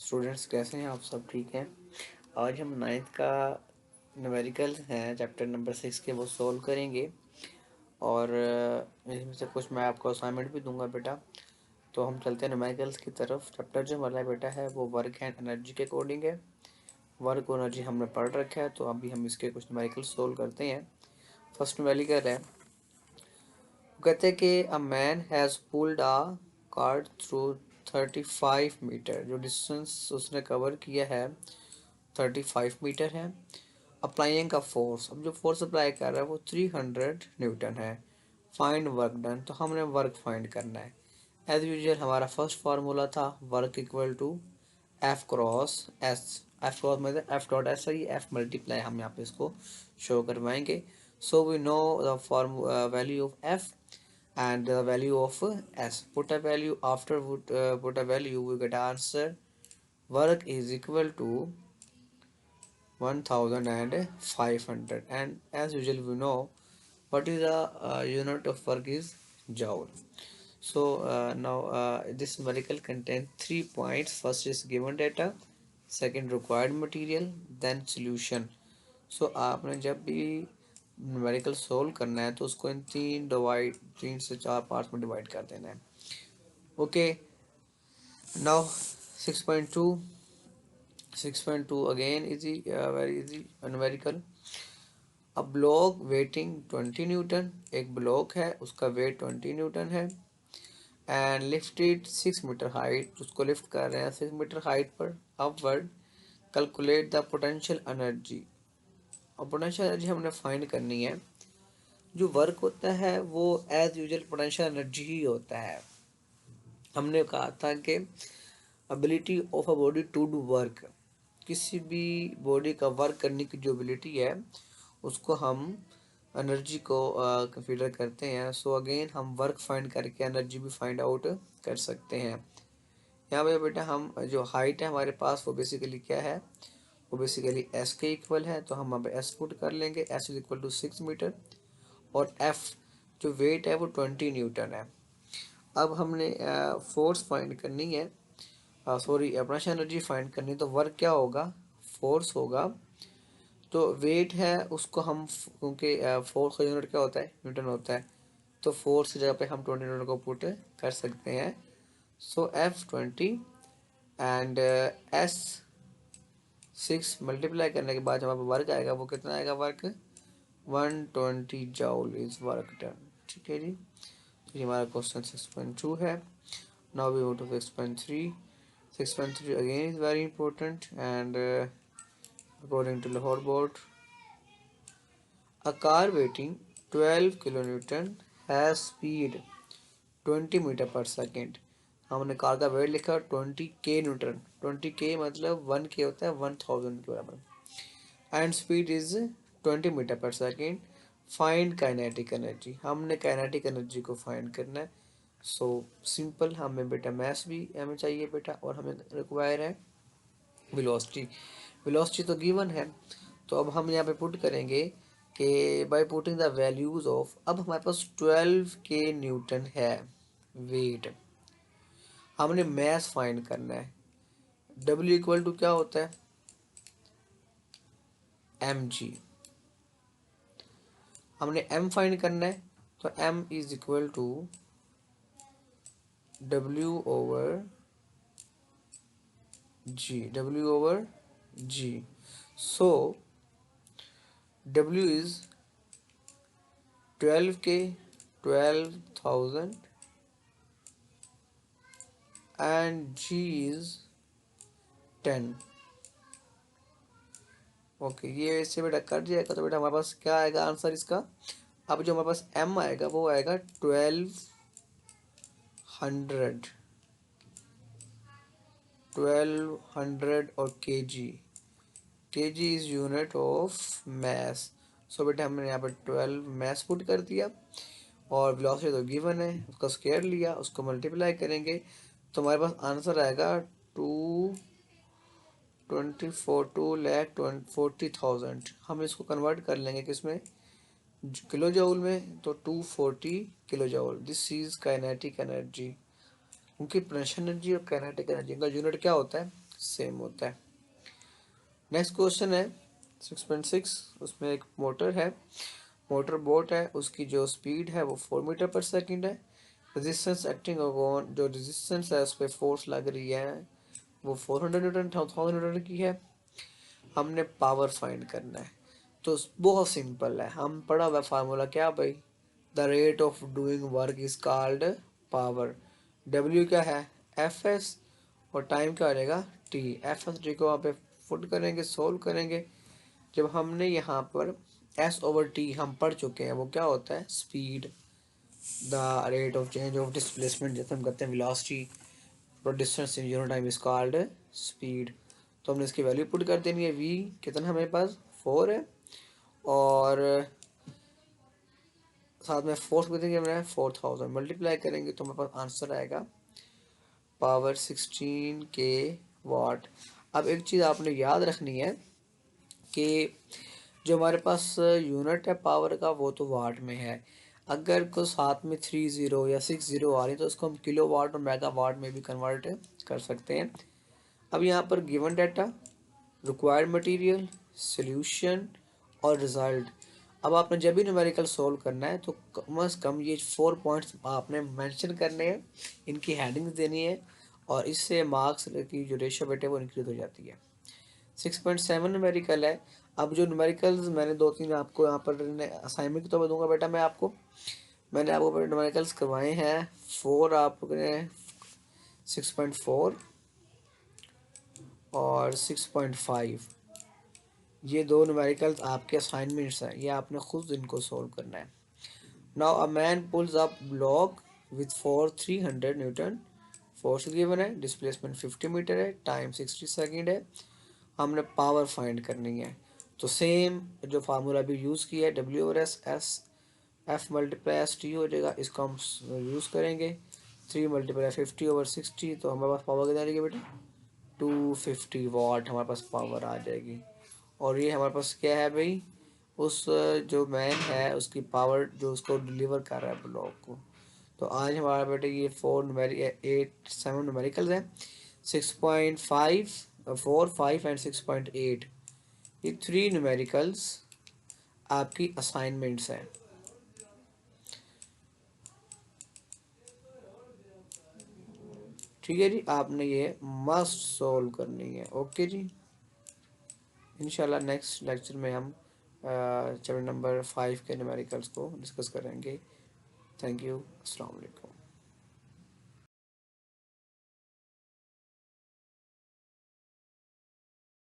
Students कैसे हैं आप सब? ठीक हैं। आज हम नाइन्थ का न्यूमेरिकल हैं चैप्टर नंबर 6 के वो सॉल्व करेंगे और इसमें से कुछ मैं आपको असाइनमेंट भी दूंगा बेटा। तो हम चलते हैं न्यूमेरिकल्स की तरफ। चैप्टर जो हमारा बेटा है वो वर्क एंड एनर्जी के अकॉर्डिंग है। वर्क और एनर्जी हमने पढ़ रखा है, तो अभी हम इसके कुछ न्यूमेरिकल सोल्व करते हैं। फर्स्ट न्यूमेरिकल है, वो कहते हैं कि a man has pulled a cart through 35 metre. जो डिस्टेंस उसने कवर किया है 35 मीटर है। अप्लाइंग का फोर्स, अब जो फोर्स अप्लाई कर रहा है वो 300 न्यूटन है। फाइंड वर्क डन, तो हमने वर्क फाइंड करना है। एज यूजल हमारा फर्स्ट फार्मूला था work equal to F cross S. F cross मतलब एफ डॉट एस, सही, एफ मल्टीप्लाई हम यहाँ पे इसको शो करवाएंगे। So we know the form value of F and the value of s. Put a value after put a value, we get answer. Work is equal to 1500, and as usual we know what is the unit of work is joule. So now this numerical contains 3 points. First is given data, second required material, then solution. So आपने जब भी numerical solve करना है तो उसको इन तीन से चार पार्ट्स में डिवाइड कर देना है। Okay, now 6.2 again easy, very easy numerical. A block waiting 20 Newton, एक ब्लॉक है उसका वेट 20 न्यूटन है। एंड लिफ्टेड 6 मीटर हाइट, उसको लिफ्ट कर रहे हैं 6 मीटर हाइट पर upward. Calculate the potential energy, और पोटेंशियल एनर्जी हमने फाइंड करनी है। जो वर्क होता है वो एज यूजुअल पोटेंशियल एनर्जी ही होता है। हमने कहा था कि ability of a body to do work, किसी भी बॉडी का वर्क करने की जो एबिलिटी है उसको हम एनर्जी को कंसीडर करते हैं। सो अगेन हम वर्क फाइंड करके एनर्जी भी फाइंड आउट कर सकते हैं। यहाँ पे बेटा हम जो हाइट है हमारे पास वो बेसिकली क्या है, वो बेसिकली एस के इक्वल है, तो हम यहाँ पे एस पुट कर लेंगे। S is equal to 6 metre और एफ जो वेट है वो 20 न्यूटन है। अब हमने फोर्स फाइंड करनी है, सॉरी पोटेंशियल एनर्जी फाइंड करनी है। तो वर्क क्या होगा, फोर्स होगा। तो वेट है उसको हम, क्योंकि फोर्स का यूनिट क्या होता है, न्यूटन होता है, तो फोर्स की जगह पे हम 20 न्यूटन को पुट कर सकते हैं। So F 20 and S 6 multiply करने के बाद हमारे वर्क आएगा, वो कितना आएगा, work 120 joule is work done. ठीक है जी, तो ये हमारा क्वेश्चन 6.2 है। Now we go to 6.3। 6.3 again is very important, and according to Lahore board, a car weighing 12 kilonewton has speed 20 metre पर सेकेंड। हमने कार का वेट लिखा 20k न्यूटन, 20k मतलब 1k होता है 1000 के बराबर, एंड स्पीड इज 20 मीटर पर सेकेंड। फाइंड काइनेटिक एनर्जी, हमने काइनेटिक एनर्जी को फाइंड करना है। सो सिंपल, हमें बेटा मैथ्स भी हमें चाहिए बेटा, और हमें रिक्वायर है वेलोसिटी। वेलोसिटी तो गिवन है, तो अब हम यहाँ पे पुट करेंगे कि by putting the values of, अब हमारे पास 12k न्यूटन है वेट, हमने मैस फाइंड करना है। W इक्वल टू क्या होता है, mg, हमने m फाइंड करना है, तो m is equal to W over g। So W is 12k, 12,000, and g is 10। Okay, ये इससे बेटा कट जाएगा, तो बेटा हमारे पास क्या आएगा आंसर इसका। अब जो हमारे पास m आएगा वो आएगा 1200 और kg is unit of mass. So बेटा हमने यहाँ पर 12 मैस पुट कर दिया, और वेलोसिटी तो गिवन है, उसका स्क्वायर लिया, उसको मल्टीप्लाई करेंगे तो हमारे पास आंसर आएगा 2,40,000। हम इसको कन्वर्ट कर लेंगे किसमें, किलो जूल में, तो 240 kilo joule. This is kinetic energy, क्योंकि पोटेंशियल एनर्जी और काइनेटिक एनर्जी का यूनिट क्या होता है, सेम होता है। नेक्स्ट क्वेश्चन है 6.6, उसमें एक मोटर है, मोटर बोट है, उसकी जो स्पीड है वो 4 मीटर पर सेकेंड है। रेजिस्टेंस एक्टिंग अपॉन, जो रेजिस्टेंस है उस पर फोर्स लग रही है वो 400 न्यूटन 1000 न्यूटन की है। हमने पावर फाइंड करना है, तो बहुत सिंपल है, हम पढ़ा हुआ फार्मूला क्या भाई, the rate of doing work is called power. W क्या है, एफ एस, और टाइम क्या हो जाएगा टी। एफ एस टी को वहाँ पे पुट करेंगे, सोल्व करेंगे। जब हमने यहाँ पर एस ओवर टी हम पढ़ चुके हैं, वो क्या होता है speed, the rate of change of displacement, जैसे हम कहते हैं वेलोसिटी और distance in unit time is called speed. तो हमने इसकी वैल्यू पुट कर देनी है, वी कितना हमारे पास 4 है, और साथ में फोर्स कितनी देंगे हमने 4000, मल्टीप्लाई करेंगे तो हमारे पास आंसर आएगा पावर 16 k वाट। अब एक चीज़ आपने याद रखनी है कि जो हमारे पास यूनिट है पावर का वो तो वाट में है, अगर को साथ में 30 या 60 आ रही तो उसको हम किलो वाट और मेगा वाट में भी कन्वर्ट कर सकते हैं। अब यहाँ पर given data, required material, solution और रिजल्ट। अब आपने जब भी न्यूमेरिकल सोल्व करना है तो कम से कम ये 4 पॉइंट्स आपने मेंशन करने हैं, इनकी हेडिंग्स देनी है, और इससे मार्क्स की जो रेशियो बेटे वो इंक्रीज हो जाती है। 6.7 न्यूमेरिकल है। अब जो न्यूमेरिकल्स मैंने 2-3 आपको यहाँ पर असाइनमेंट के तौर पर दूंगा बेटा, मैंने आपको न्यूमेरिकल्स करवाए हैं 4, आपने 6.4 और 6.5, ये दो न्यूमेरिकल्स आपके असाइनमेंट्स हैं, ये आपने खुद इनको सोल्व करना है। Now a man pulls up block with for 300 newton, force given है, डिस्प्लेसमेंट 50 मीटर है, टाइम 60 सेकेंड है, हमने पावर फाइंड करनी है। तो सेम जो फार्मूला भी यूज़ किया है, डब्ल्यू और S, S F multiply S T हो जाएगा, इसको हम यूज़ करेंगे। 3 × 50/60, तो हमारे पास पावर कितना आ जाएगी बेटा 250 वाट हमारे पास पावर आ जाएगी। और ये हमारे पास क्या है भाई, उस जो मैन है उसकी पावर जो उसको डिलीवर कर रहा है ब्लॉक को। तो आज हमारा बेटे ये 7 न्यूमेरिकल्स हैं, 6.5, 4, 5 एंड 6.8, ये 3 न्यूमेरिकल्स आपकी असाइनमेंट्स हैं। ठीक है जी, आपने ये मस्ट सोल्व करनी है। ओके जी, इंशाल्लाह नेक्स्ट लेक्चर में हम चैप्टर नंबर 5 के न्यूमेरिकल्स को डिस्कस करेंगे। थैंक यू, अस्सलाम वालेकुम।